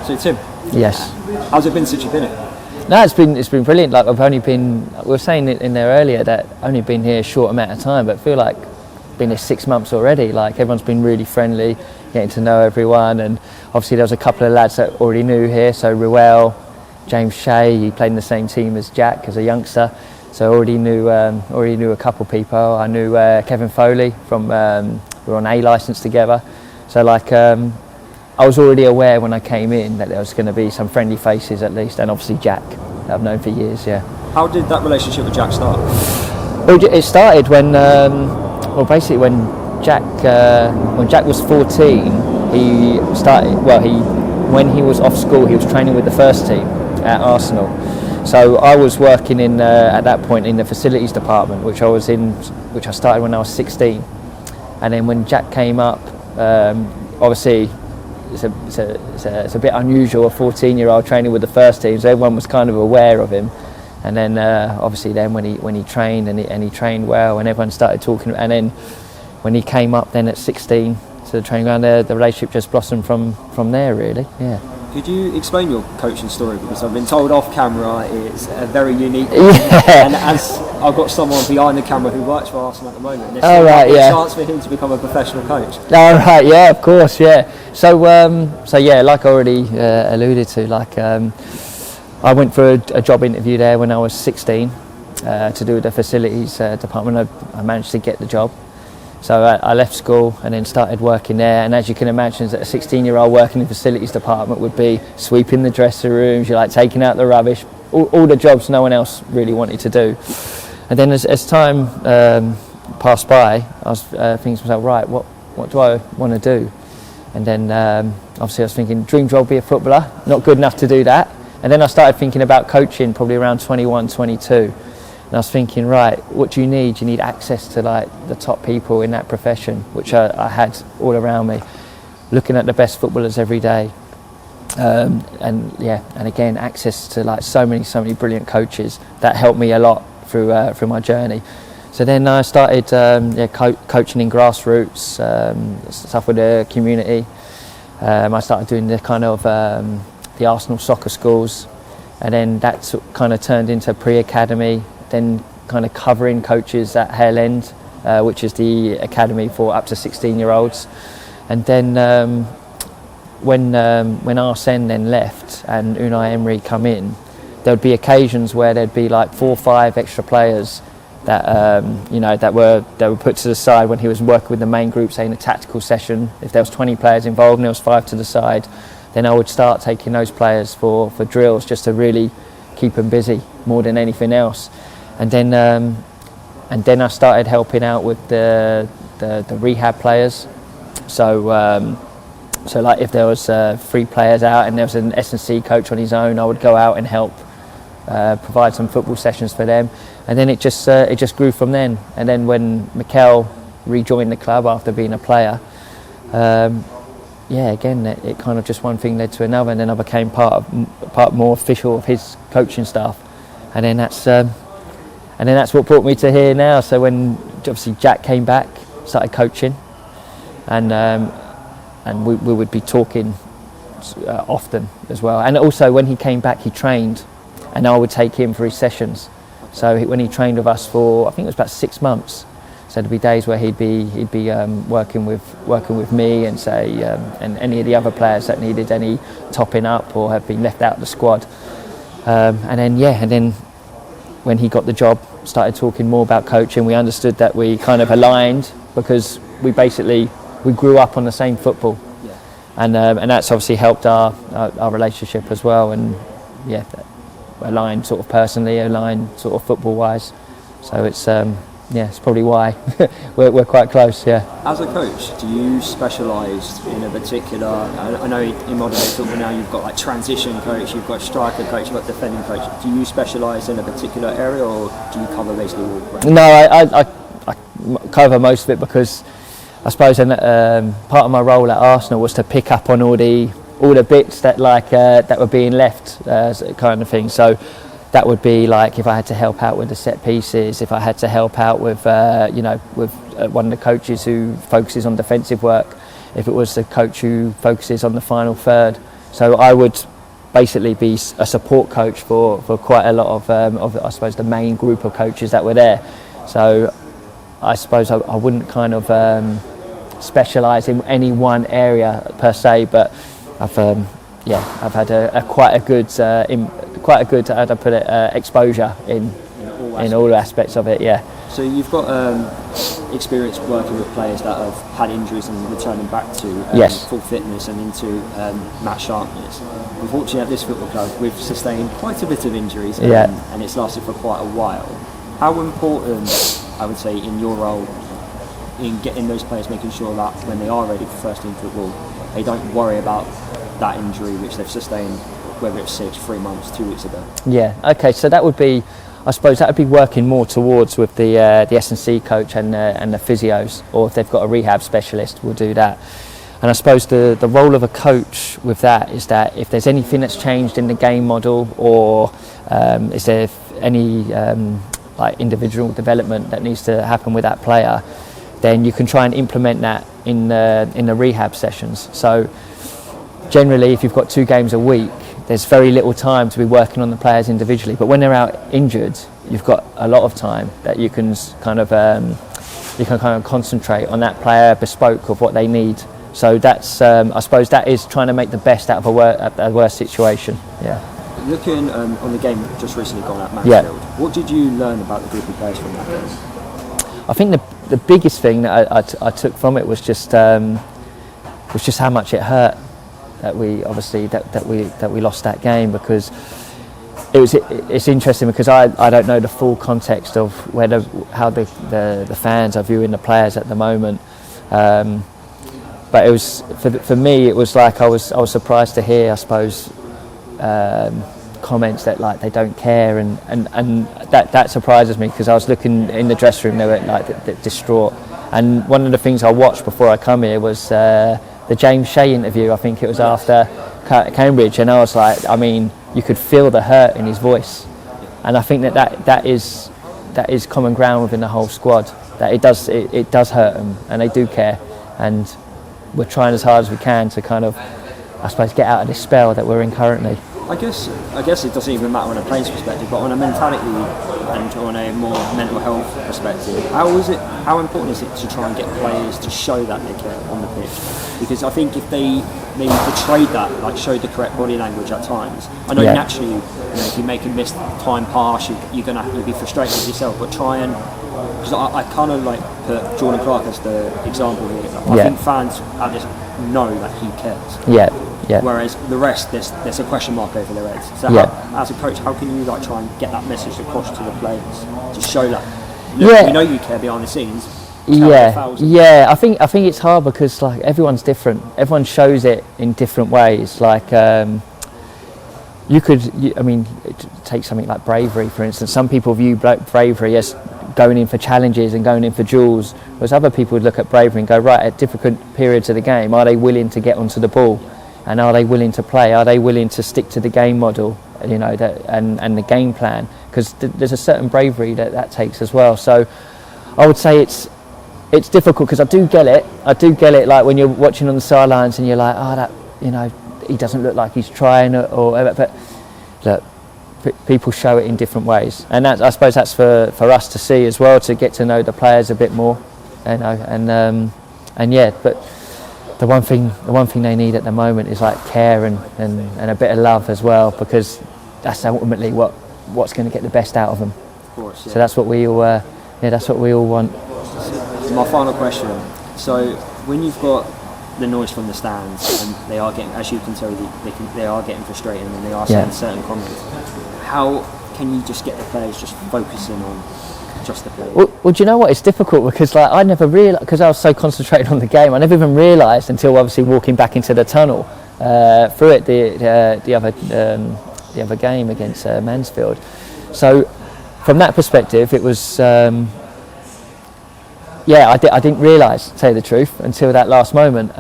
So it's him? Yes. How's it been since you've been here? No, it's been brilliant. Like I've only been, we were saying it in there earlier that only been here a short amount of time, but I feel like been here 6 months already. Like everyone's been really friendly, getting to know everyone, and obviously there was a couple of lads that already knew here. So Ruel, James Shea, he played in the same team as Jack as a youngster, so already knew a couple people. I knew Kevin Foley from we were on A licence together, so like I was already aware when I came in that there was going to be some friendly faces at least, and obviously Jack that I've known for years. Yeah. How did that relationship with Jack start? Well, it started when basically when Jack was 14, he started. Well, when he was off school, he was training with the first team at Arsenal. So I was working in at that point in the facilities department, which I started when I was 16. And then when Jack came up, obviously it's a bit unusual, a 14-year-old training with the first team, so everyone was kind of aware of him. And then obviously then when he trained and he trained well, and everyone started talking, and then when he came up then at 16 to the training ground, the relationship just blossomed from there really. Yeah. Could you explain your coaching story? Because I've been told off camera it's a very unique one. Yeah. And as I've got someone behind the camera who works for Arsenal at the moment, there's a chance for him to become a professional coach. Oh right, yeah, of course, yeah. So yeah, like I already alluded to, like I went for a job interview there when I was 16 to do with the facilities department. I managed to get the job. So I left school and then started working there, and as you can imagine, a 16-year-old working in the facilities department would be sweeping the dressing rooms, you're like taking out the rubbish, all the jobs no one else really wanted to do. And then as time passed by, I was thinking to myself, right, what do I want to do? And then obviously I was thinking, dream job, be a footballer, not good enough to do that. And then I started thinking about coaching probably around 21, 22. And I was thinking, right, what do you need? You need access to like the top people in that profession, which I had all around me, looking at the best footballers every day. And again, access to like so many brilliant coaches that helped me a lot through my journey. So then I started coaching in grassroots, stuff with the community. I started doing the kind of the Arsenal soccer schools, and then that kind of turned into pre-academy, then kind of covering coaches at Hale End, which is the academy for up to 16-year-olds. And then when Arsene then left and Unai Emery come in, there would be occasions where there'd be like 4 or 5 extra players that that were put to the side when he was working with the main group, say in a tactical session. If there was 20 players involved and there was 5 to the side, then I would start taking those players for drills just to really keep them busy more than anything else. And then I started helping out with the rehab players. So like if there was 3 players out and there was an S&C coach on his own, I would go out and help provide some football sessions for them. And then it just grew from then. And then when Mikel rejoined the club after being a player, again it kind of just one thing led to another, and then I became part more official of his coaching staff. And then that's what brought me to here now. So when obviously Jack came back, started coaching, and we would be talking often as well. And also when he came back, he trained, and I would take him for his sessions. So when he trained with us for, I think it was about 6 months. So there'd be days where he'd be working with me and say and any of the other players that needed any topping up or have been left out of the squad. And then when he got the job, started talking more about coaching. We understood that we kind of aligned because we grew up on the same football, and that's obviously helped our relationship as well. And aligned sort of personally, aligned sort of football wise. So it's probably why we're quite close. Yeah. As a coach, do you specialise in a particular? I know in modern day football now you've got like transition coach, you've got striker coach, you've got defending coach. Do you specialise in a particular area, or do you cover basically all round? No, I cover most of it because I suppose part of my role at Arsenal was to pick up on all the bits that that were being left, kind of thing. So that would be like if I had to help out with the set pieces, if I had to help out with one of the coaches who focuses on defensive work, if it was the coach who focuses on the final third. So I would basically be a support coach for quite a lot of I suppose the main group of coaches that were there. So I suppose I wouldn't kind of specialise in any one area per se, but I've had a quite a good how to put it exposure in all aspects of it. Yeah. So you've got experience working with players that have had injuries and returning back to full fitness and into match sharpness. Unfortunately, at this football club, we've sustained quite a bit of injuries, and it's lasted for quite a while. How important, I would say, in your role, in getting those players, making sure that when they are ready for first team football, they don't worry about that injury which they've sustained, whether it's 3 months, 2 weeks ago? Yeah. Okay. So that would be, I suppose, that would be working more towards with the S&C coach and the physios, or if they've got a rehab specialist, we'll do that. And I suppose the role of a coach with that is that if there's anything that's changed in the game model, or is there any like individual development that needs to happen with that player, then you can try and implement that in the rehab sessions. So generally, if you've got 2 games a week, there's very little time to be working on the players individually. But when they're out injured, you've got a lot of time that you can kind of concentrate on that player, bespoke of what they need. So that's I suppose that is trying to make the best out of a worse situation. Yeah. Looking on the game just recently gone at Mansfield, what did you learn about the group of players from that game? I think the biggest thing that I took from it was just how much it hurt that we obviously that we lost that game, because it's interesting because I don't know the full context of how the fans are viewing the players at the moment, but it was for me, it was like I was surprised to hear, I suppose, comments that like they don't care, and that surprises me, because I was looking in the dressing room, they were like distraught. And one of the things I watched before I come here was the James Shea interview. I think it was after Cambridge, and I was like, I mean, you could feel the hurt in his voice, and I think that is common ground within the whole squad, that it does hurt them and they do care, and we're trying as hard as we can to kind of, I suppose, get out of this spell that we're in currently. I guess it doesn't even matter on a player's perspective, but on a mentality and on a more mental health perspective, how important is it to try and get players to show that they care on the pitch? Because I think if they maybe portrayed that, like showed the correct body language at times, I know naturally, if you make a missed time pass, you'll be frustrated with yourself, but try and, because I kind of like put Jordan Clark as the example here. I think fans at this know that he cares. Yeah. Whereas the rest, there's a question mark over their heads. So as a coach, how can you like try and get that message across to the players to show that we know you care behind the scenes? I think it's hard because like everyone's different. Everyone shows it in different ways. Like take something like bravery, for instance. Some people view bravery as going in for challenges and going in for duels, whereas other people would look at bravery and go, right, at different periods of the game, are they willing to get onto the ball? And are they willing to play? Are they willing to stick to the game model, and the game plan? Because there's a certain bravery that takes as well. So I would say it's difficult, because I do get it. Like when you're watching on the sidelines and you're like, he doesn't look like he's trying, or but look, people show it in different ways, and I suppose that's for us to see as well, to get to know the players a bit more, but the one thing they need at the moment is like care and a bit of love as well, because that's ultimately what's going to get the best out of them. Of course, yeah. So that's what we all want. My final question. So when you've got the noise from the stands and they are getting, as you can tell, they are getting frustrated and they are saying certain comments, how can you just get the players just focusing on just the play? Well, do you know what? It's difficult because like I never realised, because I was so concentrated on the game, I never even realised until obviously walking back into the tunnel through it the other game against Mansfield. So from that perspective, it was I didn't realise, to tell you the truth, until that last moment.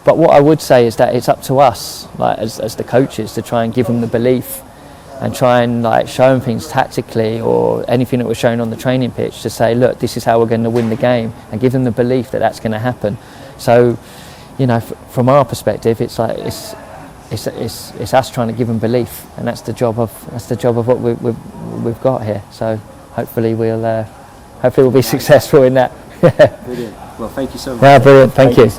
But what I would say is that it's up to us, like as the coaches, to try and give them the belief and try and like show them things tactically or anything that was shown on the training pitch to say, look, this is how we're going to win the game, and give them the belief that that's going to happen. So, from our perspective, it's it's us trying to give them belief, and that's the job of what we've got here. So hopefully we'll be successful in that. Brilliant. Well, thank you so much. Yeah, brilliant. Thank you.